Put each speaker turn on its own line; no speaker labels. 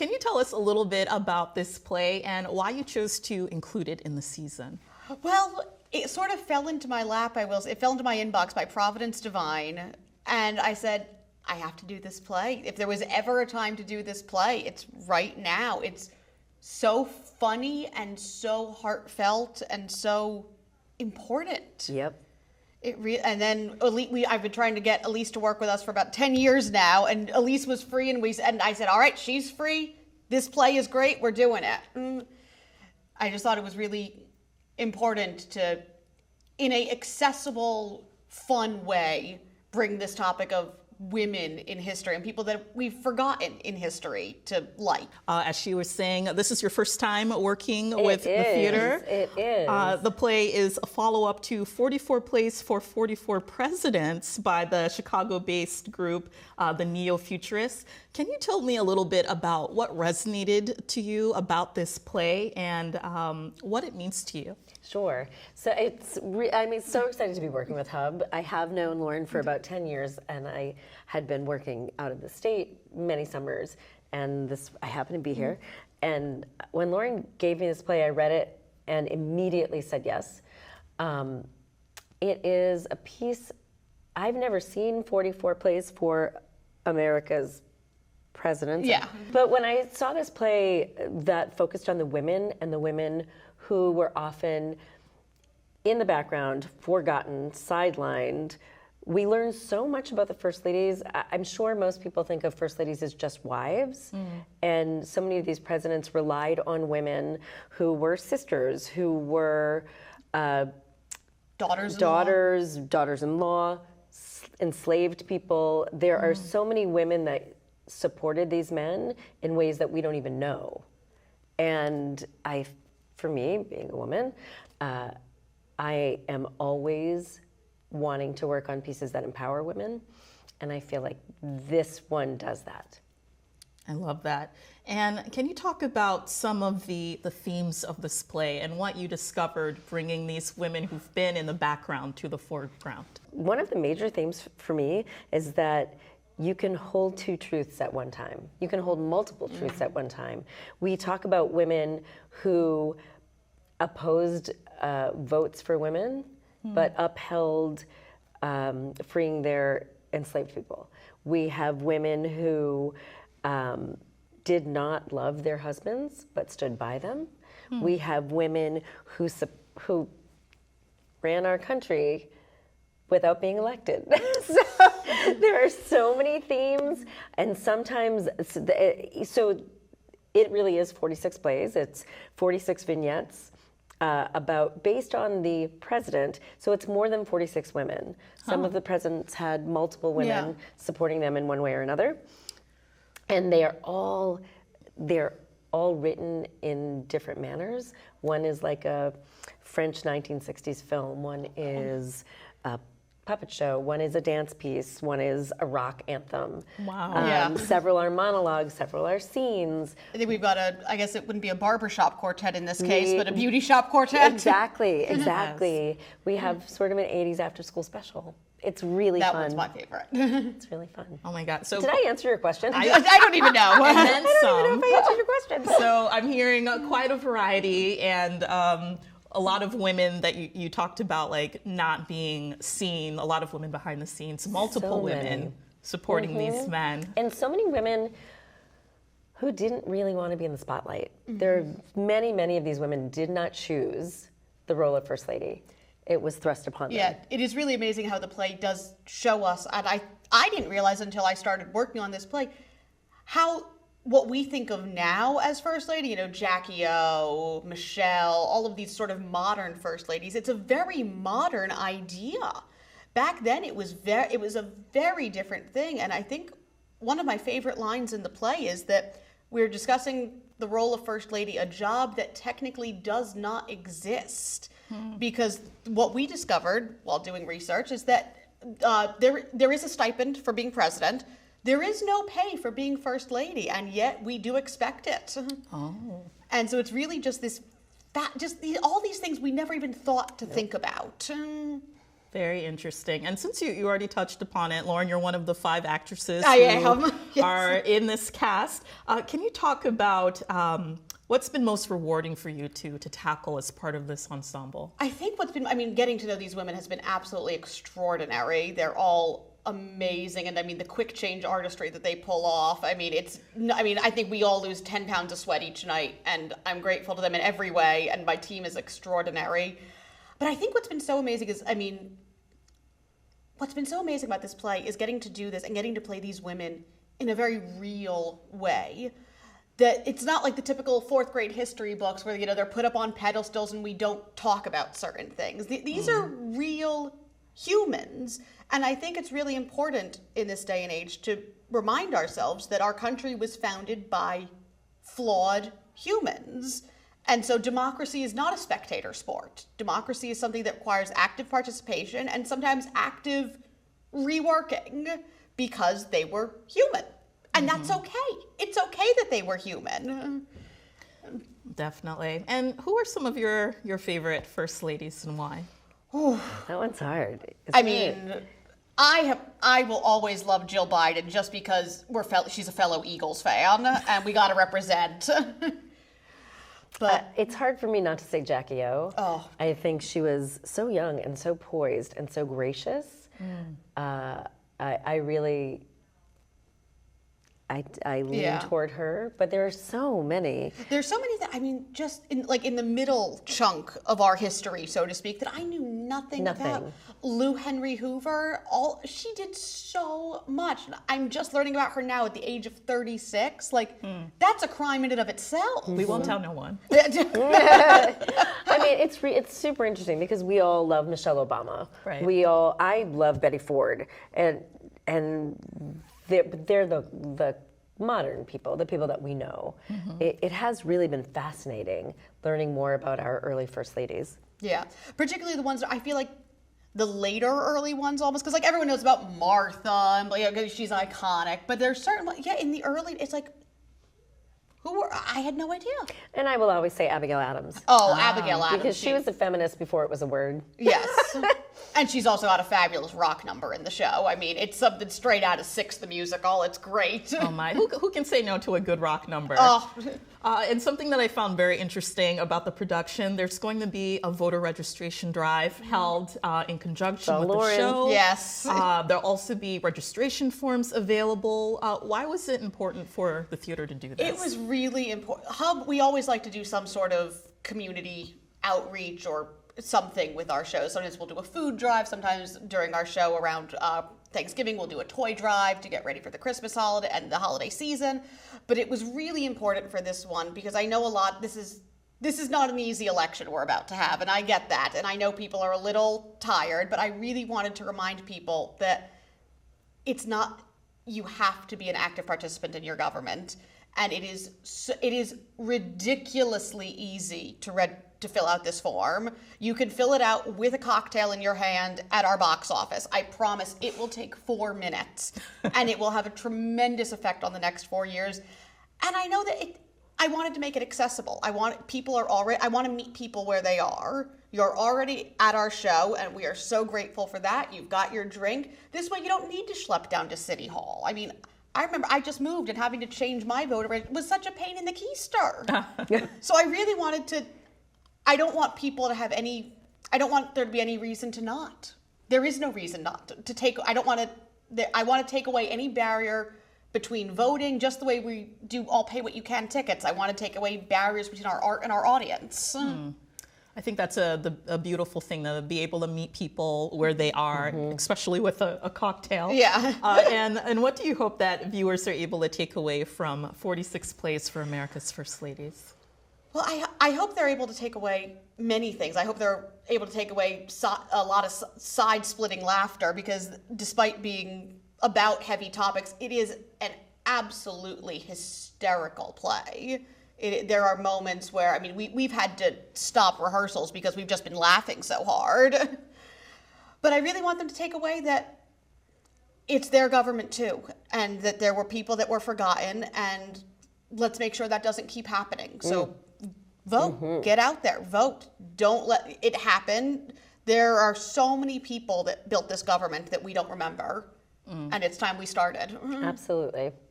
can you tell us a little bit about this play and why you chose to include it in the season?
Well, it sort of fell into my lap, I will say. It fell into my inbox by Providence Divine. And I said, I have to do this play. If there was ever a time to do this play, it's right now. It's so funny and so heartfelt and so important.
Yep.
And then I've been trying to get Ilyse to work with us for about 10 years now, and Ilyse was free, and I said, all right, she's free. This play is great. We're doing it. I just thought it was really important to, in a accessible, fun way, bring this topic of women in history and people that we've forgotten in history to light.
As she was saying, this is your first time working with the theater.
It is.
The play is a follow-up to 44 Plays for 44 Presidents by the Chicago-based group, the Neo-Futurists. Can you tell me a little bit about what resonated to you about this play and what it means to you?
Sure. So I'm so excited to be working with Hub. I have known Lauren for about 10 years, and I had been working out of the state many summers, and I happened to be here. And when Lauren gave me this play, I read it and immediately said yes. It is a piece, I've never seen 44 plays for America's presidents.
Yeah.
But when I saw this play that focused on the women and the women who were often in the background, forgotten, sidelined, we learned so much about the First Ladies. I'm sure most people think of First Ladies as just wives. And so many of these presidents relied on women who were sisters, who were daughters-in-law, enslaved people. There are so many women that supported these men in ways that we don't even know. And for me, being a woman, I am always wanting to work on pieces that empower women, and I feel like this one does that.
I love that. And can you talk about some of the themes of this play and what you discovered bringing these women who've been in the background to the foreground?
One of the major themes for me is that you can hold two truths at one time. You can hold multiple truths at one time. We talk about women who opposed votes for women, but upheld freeing their enslaved people. We have women who did not love their husbands, but stood by them. We have women who ran our country without being elected. So there are so many themes, and sometimes, so it really is 46 plays. It's 46 vignettes based on the president. So it's more than 46 women. Some of the presidents had multiple women supporting them in one way or another. And they're all written in different manners. One is like a French 1960s film. One is a puppet show. One is a dance piece. One is a rock anthem.
Wow.
Several are monologues. Several are scenes.
I think we've got I guess it wouldn't be a barbershop quartet in this case, but a beauty shop quartet.
Exactly. Yes. We have sort of an 80s after school special. It's really fun.
That one's my favorite.
It's really fun.
Oh my God. So
did I answer your question?
I don't even know.
And then
I
some.
don't even know if I answered your question.
So I'm hearing quite a variety and a lot of women that you talked about, like not being seen, a lot of women behind the scenes, multiple women supporting these men.
And so many women who didn't really want to be in the spotlight. There are many of these women did not choose the role of First Lady. It was thrust upon them.
Yeah, it is really amazing how the play does show us, and I didn't realize until I started working on this play, how what we think of now as First Lady, Jackie O, Michelle, all of these sort of modern First Ladies, it's a very modern idea. Back then it was a very different thing, and I think one of my favorite lines in the play is that we're discussing the role of First Lady, a job that technically does not exist. Because what we discovered while doing research is that there is a stipend for being president. There is no pay for being First Lady, and yet we do expect it. Oh. And so it's really just all these things we never even thought to think about.
Very interesting. And since you already touched upon it, Lauren, you're one of the 5 actresses
I
who
am. Yes.
are in this cast. Can you talk about what's been most rewarding for you to tackle as part of this ensemble?
I think getting to know these women has been absolutely extraordinary. They're all amazing, and the quick change artistry that they pull off. I think we all lose 10 pounds of sweat each night, and I'm grateful to them in every way, and my team is extraordinary. But I think what's been so amazing is, what's been so amazing about this play is getting to do this and getting to play these women in a very real way. That it's not like the typical 4th grade history books where, they're put up on pedestals and we don't talk about certain things. These are real humans. And I think it's really important in this day and age to remind ourselves that our country was founded by flawed humans. And so democracy is not a spectator sport. Democracy is something that requires active participation and sometimes active reworking because they were human. And that's okay. It's okay that they were human.
Definitely. And who are some of your favorite first ladies and why?
That one's hard.
I will always love Jill Biden just because she's a fellow Eagles fan and we got to represent. But
it's hard for me not to say Jackie O.
Oh.
I think she was so young and so poised and so gracious. I lean toward her, but there are so many.
There's so many that, just in the middle chunk of our history, so to speak, that I knew nothing about. Lou Henry Hoover, she did so much. I'm just learning about her now at the age of 36. That's a crime in and of itself.
We won't tell no one.
It's super interesting because we all love Michelle Obama.
Right.
I love Betty Ford, and they're the modern people, the people that we know. It has really been fascinating learning more about our early first ladies.
Yeah, particularly the ones that I feel like the later early ones almost, because everyone knows about Martha and she's iconic, but there's certain in the early it's like I had no idea.
And I will always say Abigail Adams.
Abigail Adams.
Because she was a feminist before it was a word.
Yes. And she's also got a fabulous rock number in the show. It's something straight out of Six the Musical. It's great.
Oh my, who can say no to a good rock number? And something that I found very interesting about the production, there's going to be a voter registration drive held in conjunction with the show.
Yes.
There'll also be registration forms available. Why was it important for the theater to do this?
It was really important. Hub, we always like to do some sort of community outreach or something with our shows. Sometimes we'll do a food drive. Sometimes during our show around Thanksgiving, we'll do a toy drive to get ready for the Christmas holiday and the holiday season. But it was really important for this one because I know this is not an easy election we're about to have, and I get that. And I know people are a little tired, but I really wanted to remind people that it's not you have to be an active participant in your government. And it is ridiculously easy to fill out this form. You can fill it out with a cocktail in your hand at our box office. I promise it will take 4 minutes and it will have a tremendous effect on the next 4 years. And I know that I wanted to make it accessible. I want to meet people where they are. You're already at our show and we are so grateful for that. You've got your drink. This way you don't need to schlep down to City Hall. I remember I just moved and having to change my voter registration was such a pain in the keister. So I really wanted I don't want people to have I don't want there to be any reason to not. There is no reason not to take, I want to take away any barrier between voting, just the way we do all pay what you can tickets. I want to take away barriers between our art and our audience.
I think that's a beautiful thing, to be able to meet people where they are, especially with a cocktail.
Yeah.
And what do you hope that viewers are able to take away from 46 Plays for America's First Ladies?
Well, I hope they're able to take away many things. I hope they're able to take away a lot of side-splitting laughter because despite being about heavy topics, it is an absolutely hysterical play. There are moments where, we've had to stop rehearsals because we've just been laughing so hard. But I really want them to take away that it's their government too, and that there were people that were forgotten, and let's make sure that doesn't keep happening. So vote, get out there, vote. Don't let it happen. there are so many people that built this government that we don't remember. And it's time we started.
Absolutely.